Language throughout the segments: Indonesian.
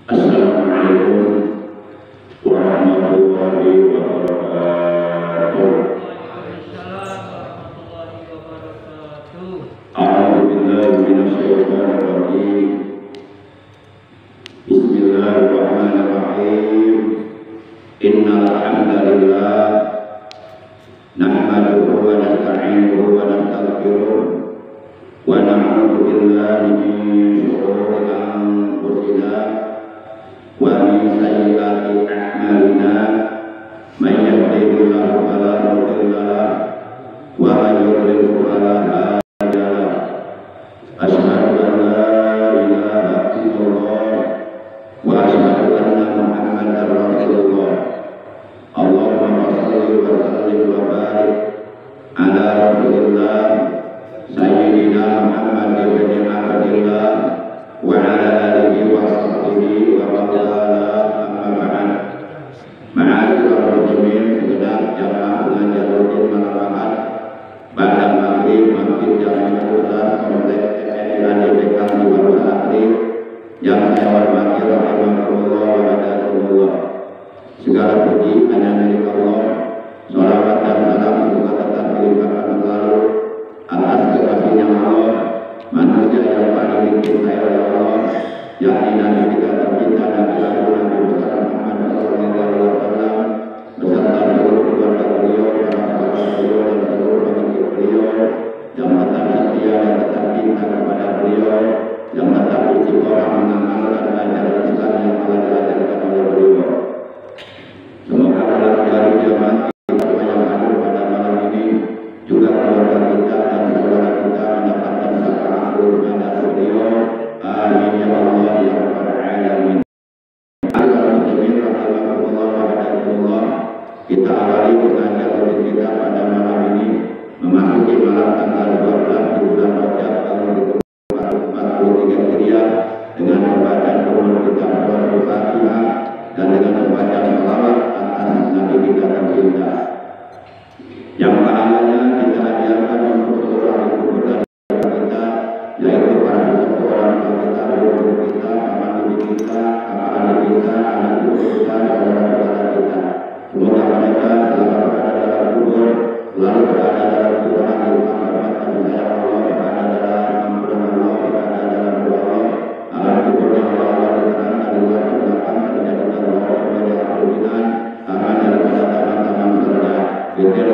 Assalamualaikum warahmatullahi wabarakatuh. A'udzubillahi minasyaitonir rajim. Bismillahirrahmanirrahim. Innal hamdalillah nahmaduhu wa nasta'inuhu wa nastaghfiruh wa na'udzu billahi min shururi anfusina wa min sayyiati a'malina may yahdihillahu fala mudilla lahu wa may yudlil fala hadiya lahu. Asyhadu an la ilaha illallah wa asyhadu anna Muhammadar Rasulullah. Allahumma shalli wa sallim wa barik ala Rasulillah Sayyidina Muhammad ibn Abdillah wa ala alihi wa sahbihi wa wala amma ba'd. Ma'asyiral muslimin, segenap jamaah pengajian rutin malam pada maghrib Masjid Jami'ul Huda Kompleks MNI Bekang di Warung Asri yang saya hormati rahimahullah wa barakatuh. Segala puji hanya milik Allah. Sholawat dan salam semoga tetap dilimpahkan selalu atas kekasihnya Allah, manusia yang paling dicintai oleh Allah, yakni Nabi kita tercinta Nabi besar Muhammad sallallahu alaihi wasallam beserta seluruh keluarga beliau, para sahabat beliau dan seluruh pengikut beliau yang tetap setia dan tetap cinta kepada beliau, yang tetap istiqomah mengamalkan ajaran Islam yang telah diajarkan oleh beliau. Semoga Allah dari jamaah kita yang hadir pada malam ini, juga keluarga kita dan saudara kita mendapatkan syafaat kepada beliau. Amin ya Allah ya rabbal alamin. Muslimin rahimahullah wa barakatuh. Kita awali pengajian rutin kita pada malam ini, memasuki malam tanggal 12 di bulan Rajab tahun 1443 Hijriah dengan membacaan Qur'an kita suratul Fatihah dan dengan membaca shalawat atas Nabi kita tercinta. Yang pahalanya kita hadiahkan untuk seluruh ahli kubur dan kita, yaitu para orang tua kita, guru kita, paman bibi kita, kakak adik kita, anak cucu kita, saudara-saudara kita. Semoga mereka selalu berada dalam kubur, selalu berada dalam Tuhan yang rahmat dan sayang Allah, berada dalam ampunan Allah, berada dalam doa Allah. Alam kuburnya Allah diterangkan di luar belakang dan dijadikan Allah sebagai ampunan, aman daripada taman-taman surga. Yeah.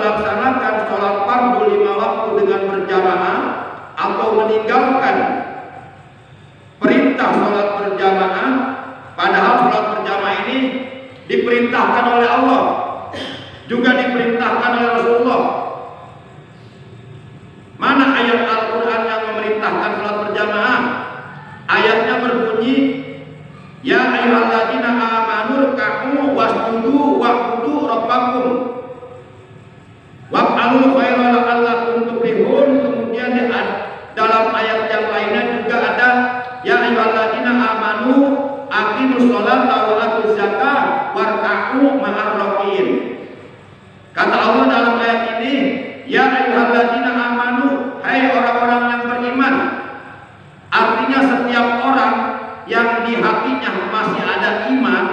melaksanakan sholat fardu 5 waktu dengan berjamaah atau meninggalkan perintah sholat berjamaah, padahal sholat berjamaah ini diperintahkan oleh Allah, juga diperintahkan oleh Rasulullah. Mana ayat Al-Quran yang memerintahkan sholat berjamaah? Ayatnya berbunyi, ya ayyuhalladzina amanu ruk'u wasjudu wa'budu rabbakum waf'alul khaira la'allakum tuflihun. Kemudian dalam ayat yang lainnya juga ada, ya ayyuhalladzina amanu aqimus sholata wa atuz zakata warka'u ma'ar rakiin. Kata Allah dalam ayat ini, ya ayyuhalladzina amanu, hai orang-orang yang beriman. Artinya setiap orang yang di hatinya masih ada iman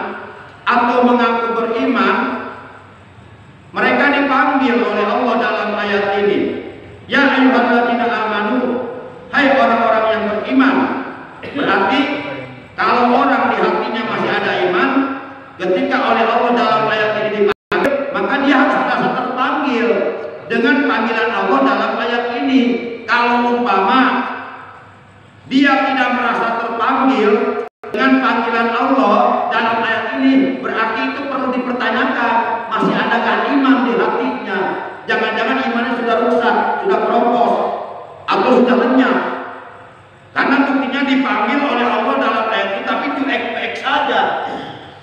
atau mengaku beriman, mereka dipanggil oleh Allah dalam ayat ini. Ya ayyuhalladzina amanu, hai orang-orang yang beriman. Berarti kalau orang di hatinya masih ada iman, ketika oleh Allah dalam ayat ini dipanggil, maka dia harus merasa terpanggil dengan panggilan Allah dalam ayat ini. Kalau umpama dia tidak merasa terpanggil dengan panggilan Allah dalam ayat ini, berarti itu perlu dipertanyakan, masih adakah iman di hatinya? Jangan-jangan imannya sudah rusak, sudah keropos, atau sudah lenyap. Karena buktinya dipanggil oleh Allah dalam ayat ini, tapi cuek-cuek saja.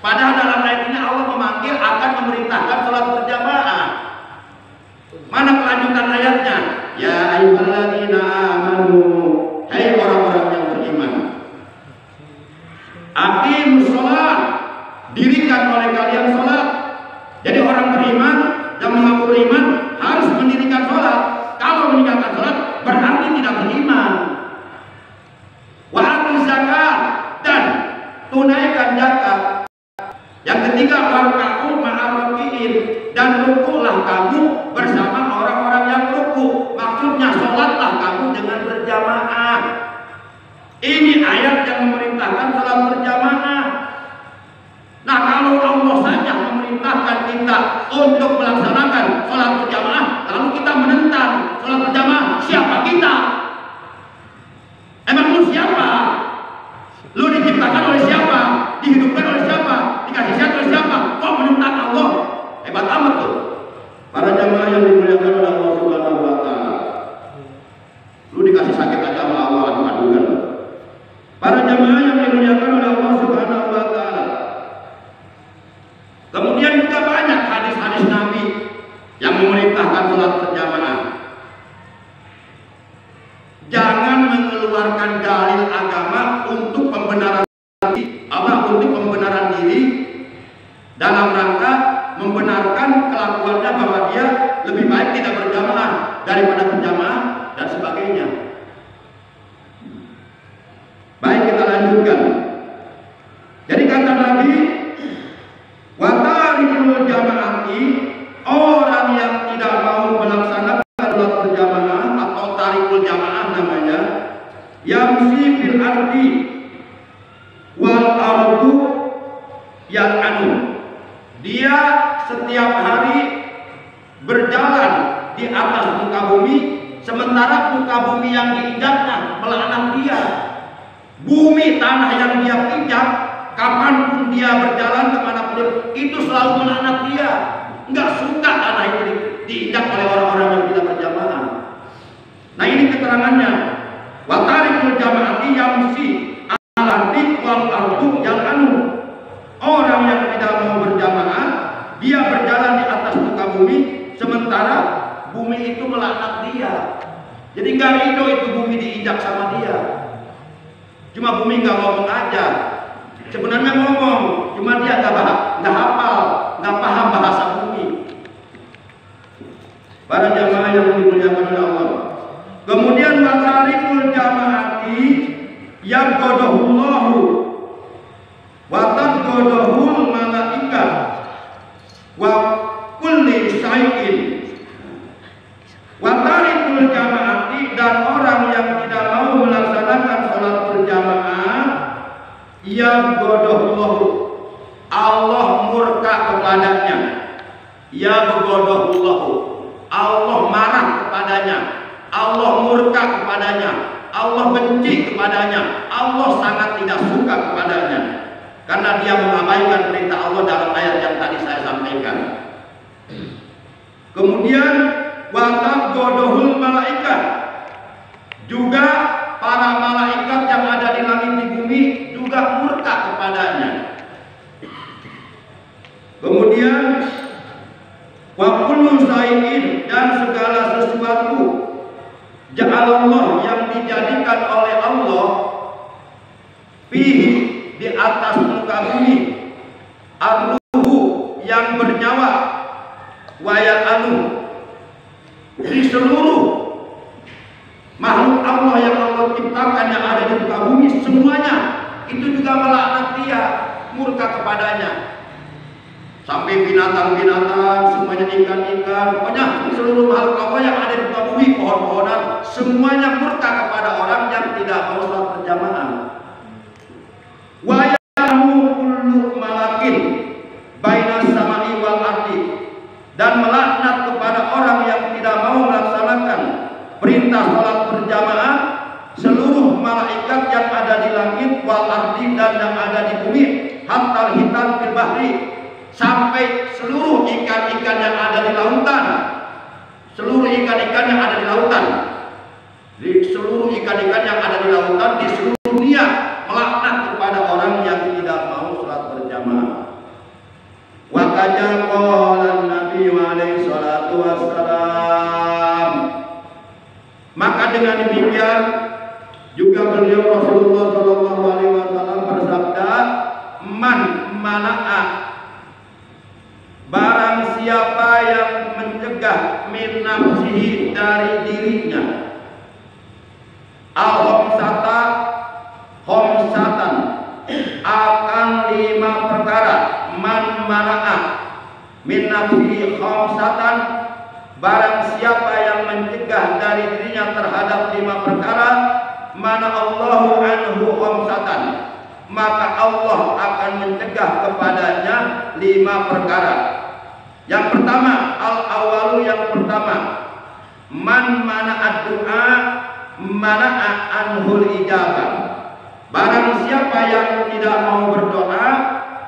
Padahal dalam ayat ini Allah memanggil akan memerintahkan sholat berjamaah. Mana kelanjutan ayatnya? Ya ayyuhalladzina amanu, hai orang-orang yang beriman. Aqimus sholat, dirikan oleh kalian sholat. Jadi orang beriman yang mengaku beriman harus mendirikan sholat. Kalau meninggalkan sholat berarti tidak beriman. Wa atuz zakat, dan tunaikan zakat. Yang ketiga, warka'u ma'ar rakiin, dan rukulah kamu bersama orang-orang yang ruku. Maksudnya sholatlah kamu dengan berjamaah. Ini ayat yang memerintahkan sholat berjamaah. Nah, kalau Allah saja memerintahkan kita untuk melaksanakan sholat berjamaah, lalu kita menentang sholat berjamaah, siapa kita? Emang lu siapa? Lu diciptakan oleh siapa? Dihidupkan oleh siapa? Dikasih sehat oleh siapa? Kok menentang Allah? Hebat amat tuh. Para jamaah yang dimuliakan oleh Allah Subhanahu wa Ta'ala. Lu dikasih sakit aja sama Allah, adu-adukan. Para jamaah yang dimuliakan oleh Allah Subhanahu wa Ta'ala. Kemudian juga banyak hadis-hadis Nabi yang memerintahkan sholat berjamaah. Jangan mengeluarkan dalil agama untuk pembenaran diri, untuk pembenaran diri dalam rangka membenarkan kelakuannya bahwa dia lebih baik tidak berjamaah daripada berjamaah dan sebagainya. Baik, kita lanjutkan. Jadi kata Nabi, wa tarikul jamaati, orang yang tidak mau melaksanakan sholat berjamaah atau tarikul jamaah namanya, yamsi fil ardi wal ardu yal'anu, dia setiap hari berjalan di atas muka bumi, sementara muka bumi yang diinjaknya melaknat dia. Bumi tanah yang dia injak, kapanpun dia berjalan kemanapun itu selalu melaknat dia. Nggak suka tanah itu diinjak oleh orang-orang yang tidak berjamaah. Nah, ini keterangannya. Wa tarikul jamaati yamsi al-ardi wal ardu yal'anu, orang yang tidak mau berjamaah, dia berjalan di atas muka bumi, sementara bumi itu melaknat dia. Jadi nggak ridho itu bumi diinjak sama dia. Cuma bumi nggak ngomong aja, sebenarnya ngomong, cuma dia nggak hafal, nggak paham bahasa bumi. Para jamaah yang dimuliakan oleh Allah. Kemudian watarikul jamaati yang godohullahu watat godohul malaikat wa kulli syai'in. Watarikul jamaati, dan orang yang tidak mau melaksanakan sholat berjamaah, yang godohullahu, Allah murka kepadanya. Ya godohullahu, Allah marah kepadanya, Allah murka kepadanya, Allah benci kepadanya, Allah sangat tidak suka kepadanya, karena dia mengabaikan perintah Allah dalam ayat yang tadi saya sampaikan. Kemudian watabgodohul malaikat, juga para malaikat yang ada di langit di bumi juga murka kepadanya. Kemudian wa kullu syai'in, dan segala sesuatu ja'alallah yang dijadikan oleh Allah fihi, di atas muka bumi, arruhu yang bernyawa, wayal anu, di seluruh makhluk Allah yang Allah ciptakan yang ada di muka bumi semuanya itu juga melaknat dia, murka kepadanya. Sampai binatang-binatang, semuanya ikan-ikan, pokoknya seluruh makhluk Allah yang ada di muka bumi, pohon-pohonan, semuanya murka kepada orang yang tidak mau sholat berjamaah. Wa ya'lamu kullu malakin bainas samai wal ardi, dan melaknat kepada orang yang tidak mau melaksanakan perintah sholat berjamaah seluruh malaikat yang ada di langit wal ardi dan yang ada di bumi, hatta hitam fil bahri, sampai seluruh ikan-ikan yang ada di lautan, seluruh ikan-ikan yang ada di lautan, di seluruh ikan-ikan yang ada di lautan di seluruh dunia melaknat kepada orang yang tidak mau sholat berjamaah. Wa qala Nabi alaihi salatu wassalam, maka dengan demikian juga beliau Rasulullah sallallahu alaihi wasallam bersabda, man mana'a, barang siapa yang mencegah min nafsihi, dari dirinya, al-homsata, homsatan, akan 5 perkara, man mana'a min nafsihi homsatan, barang siapa yang mencegah dari dirinya terhadap 5 perkara, mana Allahu anhu homsatan, maka Allah akan mencegah kepadanya 5 perkara. Yang pertama, al-awalu, yang pertama, man mana'ad du'a mana'a anhul ijabah, barang siapa yang tidak mau berdoa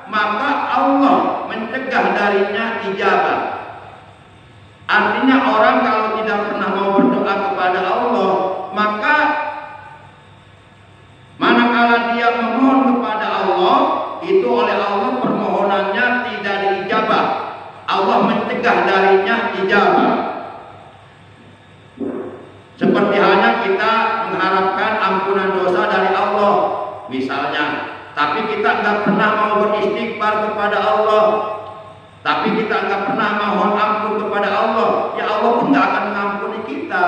maka Allah mencegah darinya ijabah. Artinya orang kalau tidak pernah mau berdoa kepada Allah, maka manakala dia memohon kepada Allah, itu oleh Allah permohonannya tidak diijabah, Allah mencegah darinya ijabah. Seperti halnya kita mengharapkan ampunan dosa dari Allah misalnya, tapi kita nggak pernah mau beristighfar kepada Allah, tapi kita nggak pernah mohon ampun kepada Allah, ya Allah pun nggak akan mengampuni kita.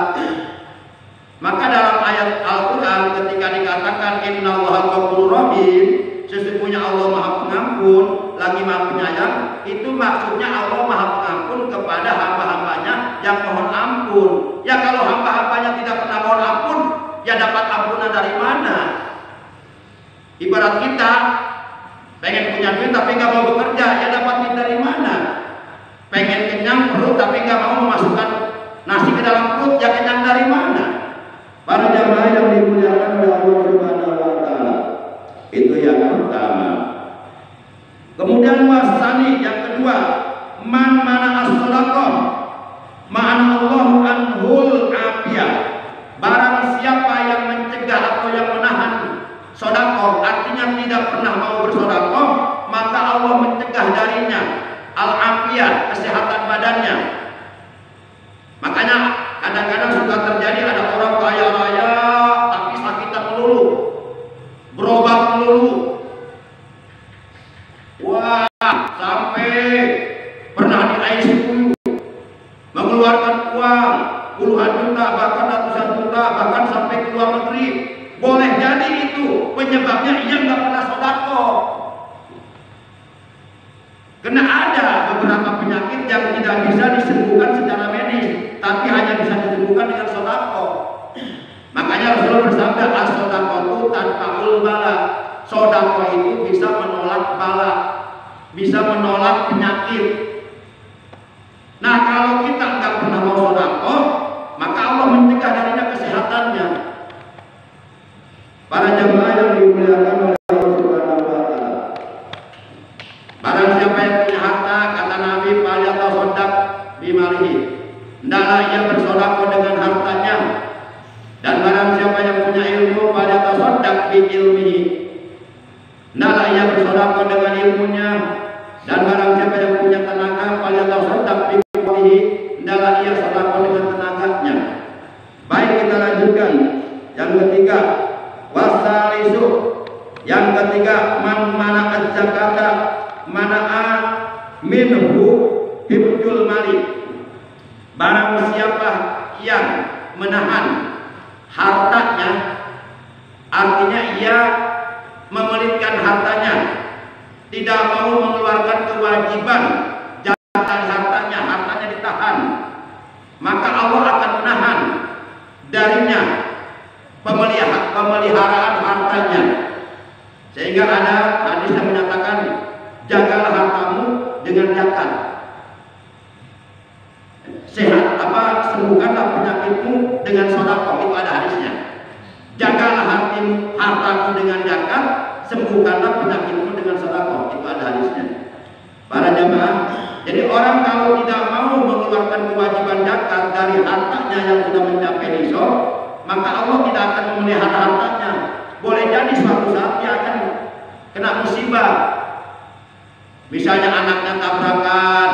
Maka dalam ayat Al-Quran ketika dikatakan innallaha ghafurur rahim, sesungguhnya Allah Maha Pengampun lagi Maha Penyayang, itu maksudnya Allah Maha Pengampun kepada hamba-hambanya yang mohon ampun. Ya kalau hamba-hambanya tidak pernah mohon ampun, ya dapat ampunan dari mana? Ibarat kita pengen punya duit tapi nggak mau bekerja, ya dapat duit dari mana? Pengen kenyang perut tapi nggak mau memasukkan nasi ke dalam perut, ya kenyang dari mana? Para jamaah yang dimuliakan oleh Allah Subhanahu wa taala. Itu yang pertama. Kemudian wasani, yang kedua, man mana as-shadaqah ma'ana Allahu anhul afiyah, barang siapa yang mencegah atau yang menahan sedekah, artinya tidak pernah mau bersedekah, maka Allah mencegah darinya al-afiyah, kesehatan badannya. Makanya kadang-kadang suka terjadi ada orang kaya raya tapi sakitan melulu, berobat melulu. Wah, sampai pernah di ICU mengeluarkan uang puluhan juta, bahkan ratusan juta, bahkan sampai ke luar negeri. Boleh jadi itu penyebabnya ia nggak pernah sedekah. Karena ada beberapa penyakit yang tidak bisa disembuhkan secara medis, tapi hanya bisa disembuhkan dengan sedekah. Makanya Rasulullah bersabda, as-shadaqatu tanfa'ul bala. Sedekah itu bisa menolak bala, bisa menolak penyakit. Nah kalau kita nggak pernah mau malihi. Hendaklah ia bersedekah dengan hartanya. Dan barang siapa yang punya ilmu, falyatasaddaq bi ilmihi. Hendaklah ia bersedekah dengan ilmunya. Dan barang siapa yang punya tenaga, falyatasaddaq bi quwwatihi. Hendaklah ia sedekah dengan tenaganya. Baik, kita lanjutkan. Yang ketiga, wasalisu. Yang ketiga, man mana'at zakata mana'a minhu hibdul mali. Barang siapa yang menahan hartanya, artinya ia memelitkan hartanya, tidak mau mengeluarkan kewajiban zakat hartanya, hartanya ditahan, maka Allah akan menahan darinya pemeliharaan hartanya. Sehingga ada hadis yang menyatakan, jagalah hartamu dengan zakat. Sembuhkanlah penyakitmu dengan sedekah. Itu ada hadisnya. Jagalah hartamu dengan zakat, sembuhkanlah penyakitmu dengan sedekah. Itu ada hadisnya. Para jamaah, jadi orang kalau tidak mau mengeluarkan kewajiban zakat dari hartanya yang sudah mencapai nisab, maka Allah tidak akan memelihara hartanya. Boleh jadi suatu saat dia akan kena musibah. Misalnya anaknya tabrakan,